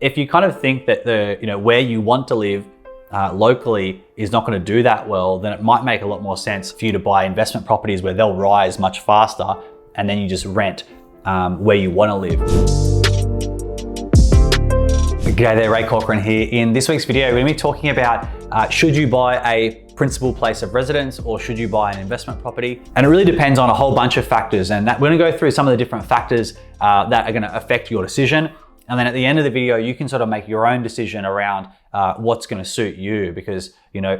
if you kind of think that where you want to live locally is not going to do that well, then it might make a lot more sense for you to buy investment properties where they'll rise much faster, and then you just rent where you want to live. G'day there, Ray Corcoran here. In this week's video, we're going to be talking about should you buy a principal place of residence or should you buy an investment property? And it really depends on a whole bunch of factors, and we're going to go through some of the different factors that are going to affect your decision. And then at the end of the video, you can sort of make your own decision around what's going to suit you, because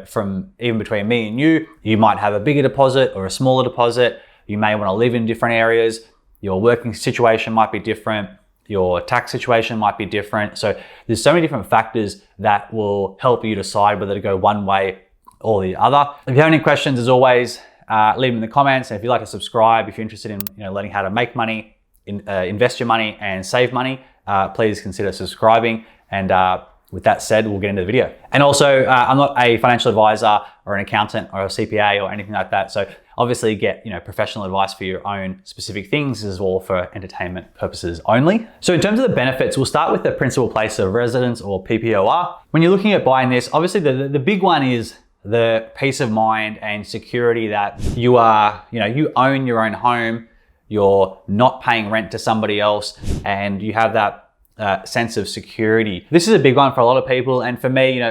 from even between me and you might have a bigger deposit or a smaller deposit. You may want to live in different areas. Your working situation might be different. Your tax situation might be different. So there's so many different factors that will help you decide whether to go one way or the other. If you have any questions, as always, leave them in the comments. And if you'd like to subscribe, if you're interested in learning how to make money, invest your money and save money, please consider subscribing. And with that said, we'll get into the video. And also, I'm not a financial advisor or an accountant or a CPA or anything like that. So obviously get professional advice for your own specific things. This is all for entertainment purposes only. So in terms of the benefits, we'll start with the principal place of residence, or PPOR. When you're looking at buying this, obviously the big one is the peace of mind and security that you own your own home, you're not paying rent to somebody else, and you have that sense of security. This is a big one for a lot of people, and for me,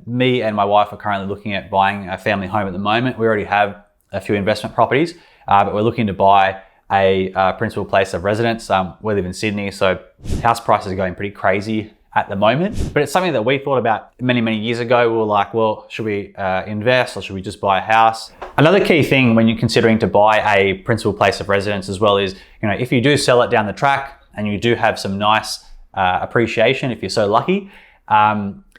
me and my wife are currently looking at buying a family home at the moment. We already have a few investment properties, but we're looking to buy a principal place of residence. We live in Sydney, so house prices are going pretty crazy at the moment, but it's something that we thought about many years ago. We were like, well, should we invest or should we just buy a house? Another key thing when you're considering to buy a principal place of residence as well is, if you do sell it down the track and you do have some nice appreciation, if you're so lucky,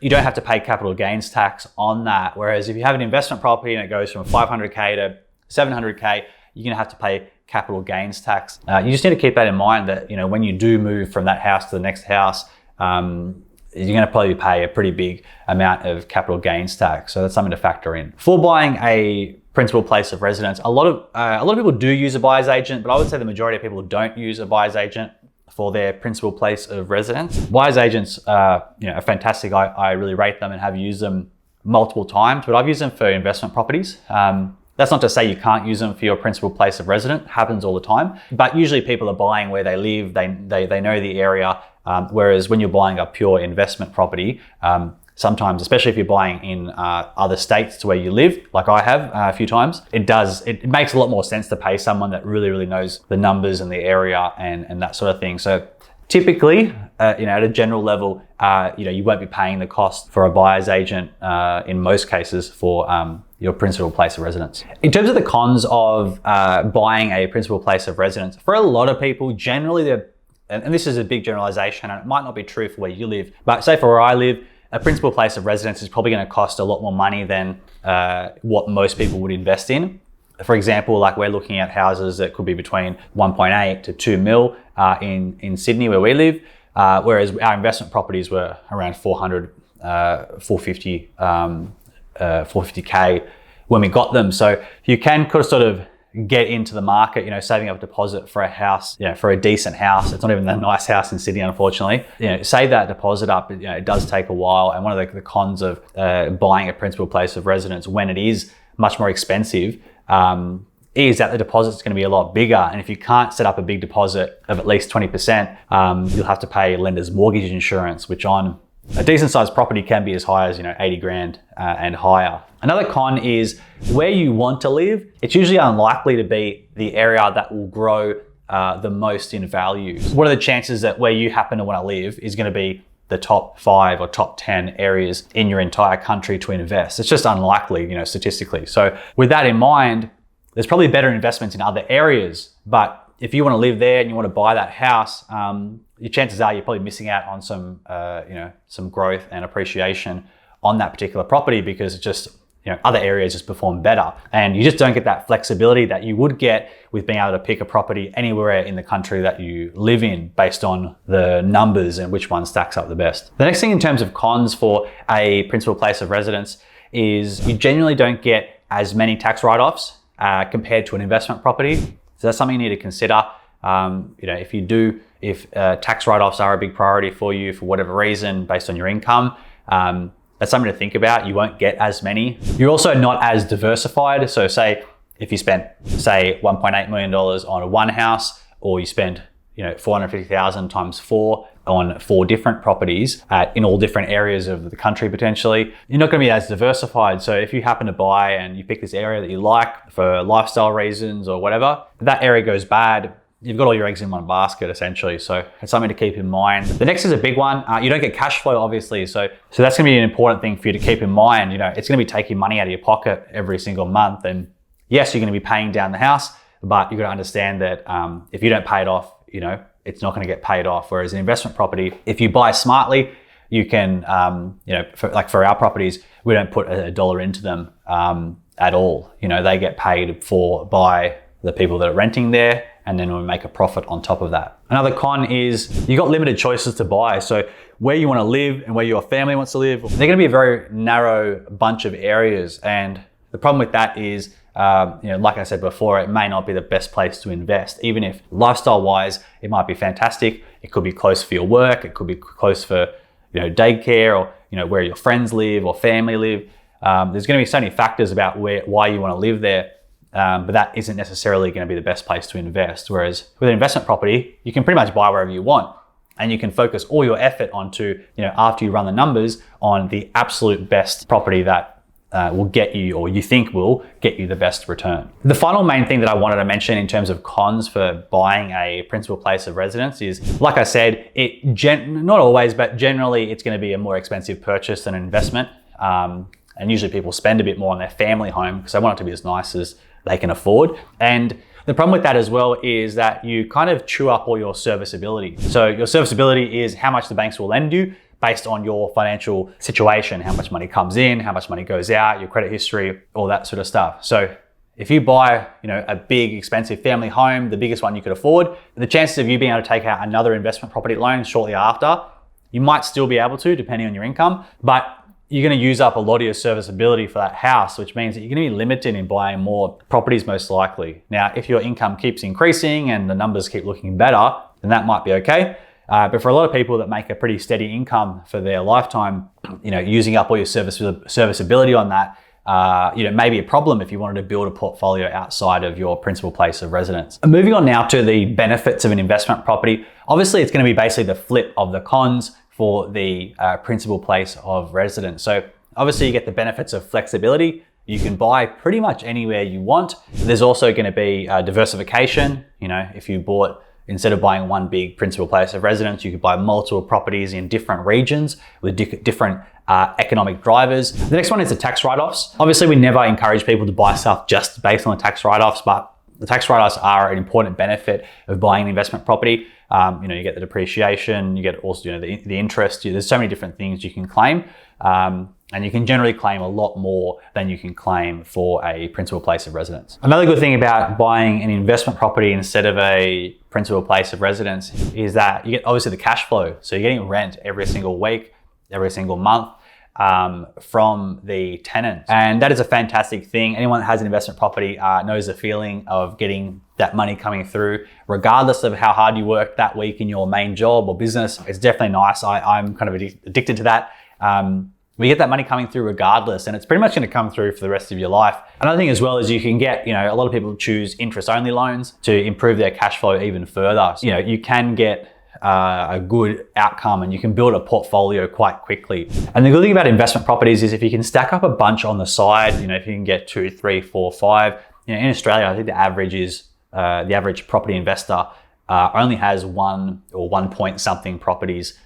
you don't have to pay capital gains tax on that. Whereas if you have an investment property and it goes from 500K to 700K, you're gonna have to pay capital gains tax. You just need to keep that in mind that, when you do move from that house to the next house, you're going to probably pay a pretty big amount of capital gains tax. So that's something to factor in. For buying a principal place of residence, a lot of people do use a buyer's agent, but I would say the majority of people don't use a buyer's agent for their principal place of residence. Buyer's agents are fantastic. I really rate them and have used them multiple times, but I've used them for investment properties. That's not to say you can't use them for your principal place of residence. It happens all the time. But usually people are buying where they live, they know the area, whereas when you're buying a pure investment property, sometimes, especially if you're buying in other states to where you live, like I have a few times, it makes a lot more sense to pay someone that really knows the numbers and the area and that sort of thing. So typically, at a general level, you won't be paying the cost for a buyer's agent in most cases for your principal place of residence. In terms of the cons of buying a principal place of residence, for a lot of people, generally and this is a big generalization and it might not be true for where you live, but say for where I live, a principal place of residence is probably going to cost a lot more money than what most people would invest in. For example, like we're looking at houses that could be between 1.8 to 2 mil in Sydney where we live, whereas our investment properties were around 400, 450, 450K when we got them. So you can sort of get into the market, saving up a deposit for a house, for a decent house. It's not even a nice house in Sydney, unfortunately. Save that deposit up. It does take a while. And one of the cons of buying a principal place of residence when it is much more expensive is that the deposit is going to be a lot bigger. And if you can't set up a big deposit of at least 20%, you'll have to pay lender's mortgage insurance, which on a decent sized property can be as high as 80 grand and higher. Another con is where you want to live. It's usually unlikely to be the area that will grow the most in value. What are the chances that where you happen to want to live is going to be the top 5 or top 10 areas in your entire country to invest? It's just unlikely, statistically. So with that in mind, there's probably better investments in other areas, but if you want to live there and you want to buy that house, your chances are you're probably missing out on some growth and appreciation on that particular property because it's just, other areas just perform better. And you just don't get that flexibility that you would get with being able to pick a property anywhere in the country that you live in based on the numbers and which one stacks up the best. The next thing in terms of cons for a principal place of residence is you generally don't get as many tax write-offs compared to an investment property. So that's something you need to consider. If you do if tax write-offs are a big priority for you for whatever reason based on your income, that's something to think about. You won't get as many. You're also not as diversified. So say if you spent, say, $1.8 million on one house, or you spend, 450,000 times 4 on 4 different properties in all different areas of the country potentially, you're not going to be as diversified. So if you happen to buy and you pick this area that you like for lifestyle reasons or whatever, if that area goes bad, you've got all your eggs in one basket essentially. So it's something to keep in mind. The next is a big one. You don't get cash flow obviously. So that's going to be an important thing for you to keep in mind. It's going to be taking money out of your pocket every single month. And yes, you're going to be paying down the house, but you've got to understand that if you don't pay it off, it's not going to get paid off. Whereas an investment property, if you buy smartly, you can, for our properties, we don't put a dollar into them at all. They get paid for by the people that are renting there, and then we make a profit on top of that. Another con is you got limited choices to buy. So where you want to live and where your family wants to live, they're going to be a very narrow bunch of areas. And the problem with that is, like I said before, it may not be the best place to invest. Even if lifestyle-wise, it might be fantastic. It could be close for your work. It could be close for, daycare, or, where your friends live or family live. There's going to be so many factors about why you want to live there. But that isn't necessarily going to be the best place to invest. Whereas with an investment property, you can pretty much buy wherever you want. And you can focus all your effort onto, after you run the numbers, on the absolute best property that will get you, or you think will get you, the best return. The final main thing that I wanted to mention in terms of cons for buying a principal place of residence is, like I said, not always, but generally it's going to be a more expensive purchase than an investment. And usually people spend a bit more on their family home because they want it to be as nice as they can afford. And the problem with that as well is that you kind of chew up all your serviceability. So your serviceability is how much the banks will lend you based on your financial situation, how much money comes in, how much money goes out, your credit history, all that sort of stuff. So if you buy, a big expensive family home, the biggest one you could afford, the chances of you being able to take out another investment property loan shortly after, you might still be able to, depending on your income, but you're going to use up a lot of your serviceability for that house, which means that you're going to be limited in buying more properties most likely. Now, if your income keeps increasing and the numbers keep looking better, then that might be okay. But for a lot of people that make a pretty steady income for their lifetime, using up all your serviceability on that, may be a problem if you wanted to build a portfolio outside of your principal place of residence. Moving on now to the benefits of an investment property. Obviously, it's going to be basically the flip of the cons for the principal place of residence. So obviously you get the benefits of flexibility. You can buy pretty much anywhere you want. There's also going to be diversification. If you bought, instead of buying one big principal place of residence, you could buy multiple properties in different regions with different economic drivers. The next one is the tax write-offs. Obviously, we never encourage people to buy stuff just based on the tax write-offs, but the tax write-offs are an important benefit of buying an investment property. You get the depreciation, you get also the interest. There's so many different things you can claim. And you can generally claim a lot more than you can claim for a principal place of residence. Another good thing about buying an investment property instead of a principal place of residence is that you get obviously the cash flow. So you're getting rent every single week, every single month from the tenant. And that is a fantastic thing. Anyone that has an investment property knows the feeling of getting that money coming through, regardless of how hard you work that week in your main job or business. It's definitely nice. I'm kind of addicted to that. We get that money coming through regardless, and it's pretty much going to come through for the rest of your life. Another thing as well is you can get, a lot of people choose interest-only loans to improve their cash flow even further. You can get a good outcome and you can build a portfolio quite quickly. And the good thing about investment properties is if you can stack up a bunch on the side, if you can get 2, 3, 4, 5, in Australia, I think the average property investor only has 1 or 1 point something properties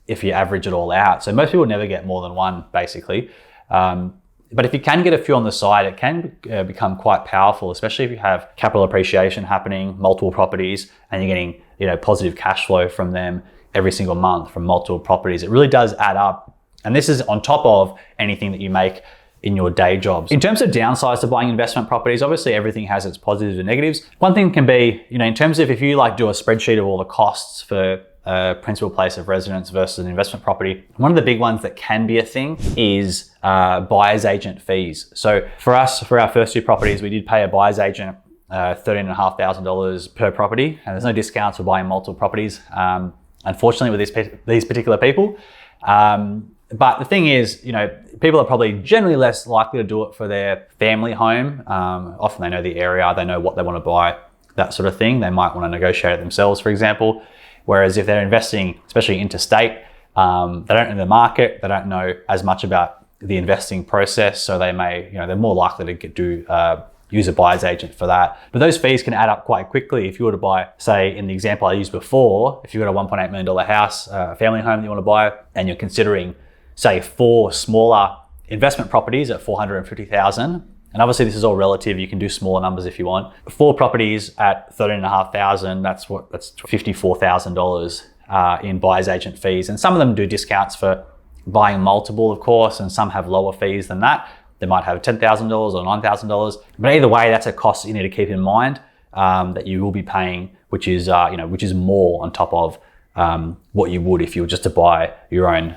if you average it all out. So most people never get more than one, basically. But if you can get a few on the side, it can become quite powerful, especially if you have capital appreciation happening, multiple properties, and you're getting positive cash flow from them every single month from multiple properties. It really does add up. And this is on top of anything that you make in your day jobs. In terms of downsides to buying investment properties, obviously everything has its positives and negatives. One thing can be, in terms of if you do a spreadsheet of all the costs for a principal place of residence versus an investment property, one of the big ones that can be a thing is buyer's agent fees. So for us, for our first 2 properties, we did pay a buyer's agent $13,500 per property, and there's no discounts for buying multiple properties, unfortunately, with these particular people. But the thing is, you know, people are probably generally less likely to do it for their family home. Often they know the area, they know what they want to buy, that sort of thing. They might want to negotiate it themselves, for example. Whereas if they're investing, especially interstate, they don't know the market, they don't know as much about the investing process, so they may, you know, they're more likely to use a buyer's agent for that. But those fees can add up quite quickly. If you were to buy, say in the example I used before, if you've got a $1.8 million house, a family home that you want to buy, and you're considering, say, 4 smaller investment properties at $450,000, and obviously this is all relative, you can do smaller numbers if you want. 4 properties at $13,500, that's $54,000 in buyer's agent fees. And some of them do discounts for buying multiple, of course, and some have lower fees than that. They might have $10,000 or $9,000. But either way, that's a cost that you need to keep in mind that you will be paying, which is which is more on top of what you would if you were just to buy your own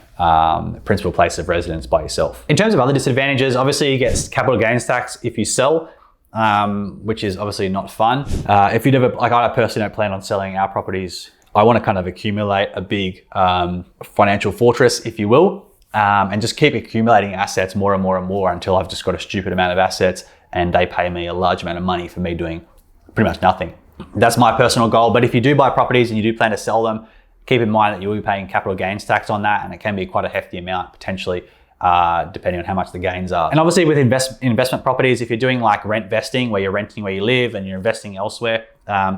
principal place of residence by yourself. In terms of other disadvantages, obviously you get capital gains tax if you sell, which is obviously not fun. If you never, like I personally don't plan on selling our properties. I want to kind of accumulate a big financial fortress, if you will, and just keep accumulating assets more and more and more until I've just got a stupid amount of assets and they pay me a large amount of money for me doing pretty much nothing. That's my personal goal. But if you do buy properties and you do plan to sell them, keep in mind that you will be paying capital gains tax on that, and it can be quite a hefty amount potentially, depending on how much the gains are. And obviously with investment properties, if you're doing like rent vesting, where you're renting where you live and you're investing elsewhere,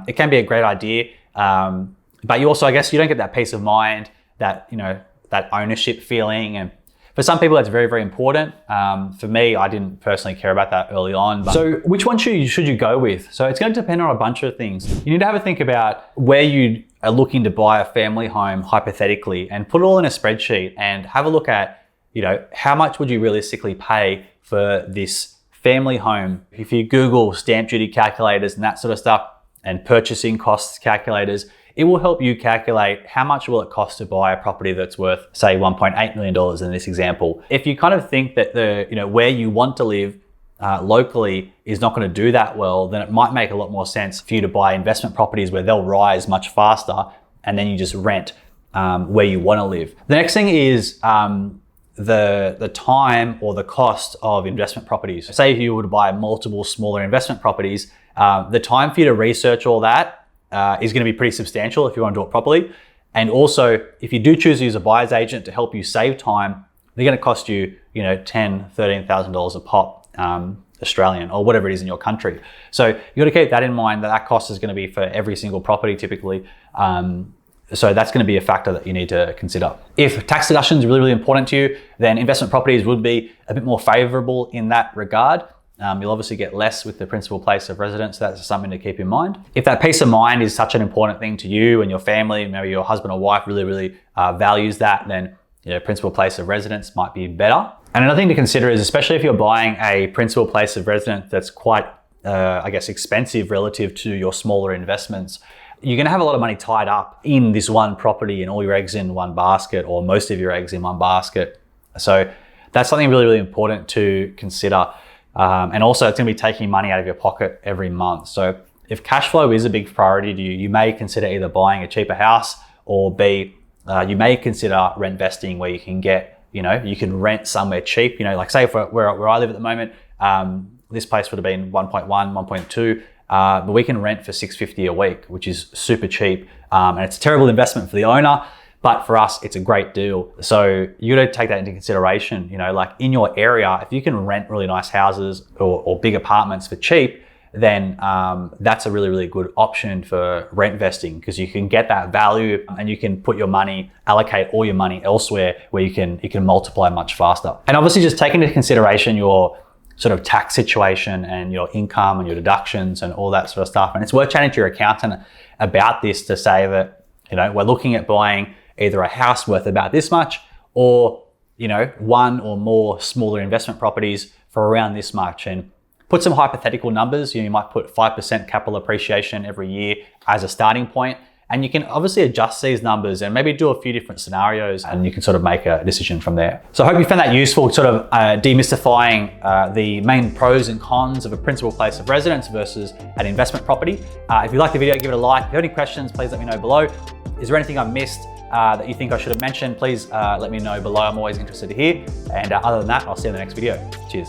it can be a great idea. But you also, I guess, you don't get that peace of mind, that, you know, that ownership feeling. And for some people, that's very, very important. For me, I didn't personally care about that early on. But so which one should you go with? So it's going to depend on a bunch of things. You need to have a think about where you are looking to buy a family home hypothetically, and put it all in a spreadsheet and have a look at, you know, how much would you realistically pay for this family home? If you Google stamp duty calculators and that sort of stuff, and purchasing costs calculators, it will help you calculate how much will it cost to buy a property that's worth, say, $1.8 million in this example. If you kind of think that where you want to live locally is not going to do that well, then it might make a lot more sense for you to buy investment properties where they'll rise much faster, and then you just rent where you want to live. The next thing is the time or the cost of investment properties. Say if you were to buy multiple smaller investment properties, the time for you to research all that is going to be pretty substantial if you want to do it properly. And also, if you do choose to use a buyer's agent to help you save time, they're going to cost you, $10,000, $13,000 a pop Australian, or whatever it is in your country. So you got to keep that in mind, that cost is going to be for every single property typically. So that's going to be a factor that you need to consider. If tax deduction is really, really important to you, then investment properties would be a bit more favorable in that regard. You'll obviously get less with the principal place of residence. So that's something to keep in mind. If that peace of mind is such an important thing to you and your family, maybe your husband or wife really, really values that, then principal place of residence might be better. And another thing to consider is, especially if you're buying a principal place of residence that's quite, expensive relative to your smaller investments, you're going to have a lot of money tied up in this one property and all your eggs in one basket, or most of your eggs in one basket. So that's something really, really important to consider. And also, it's going to be taking money out of your pocket every month. So if cash flow is a big priority to you, you may consider either buying a cheaper house, or B, you may consider rent vesting, where you can get, you can rent somewhere cheap. Like say where I live at the moment, this place would have been 1.1, 1.2, but we can rent for $650 a week, which is super cheap. And it's a terrible investment for the owner, but for us, it's a great deal. So you got to take that into consideration. Like in your area, if you can rent really nice houses or big apartments for cheap, then that's a really, really good option for rent vesting, because you can get that value and you can put your money, allocate all your money elsewhere where you can multiply much faster. And obviously just take into consideration your sort of tax situation and your income and your deductions and all that sort of stuff. And it's worth chatting to your accountant about this to say that, we're looking at buying either a house worth about this much, or, one or more smaller investment properties for around this much. And put some hypothetical numbers. You might put 5% capital appreciation every year as a starting point, And you can obviously adjust these numbers and maybe do a few different scenarios, and you can sort of make a decision from there. So I hope you found that useful, sort of demystifying the main pros and cons of a principal place of residence versus an investment property. If you like the video, give it a like. If you have any questions, please let me know below. Is there anything I missed that you think I should have mentioned? Please let me know below. I'm always interested to hear. And other than that, I'll see you in the next video. Cheers.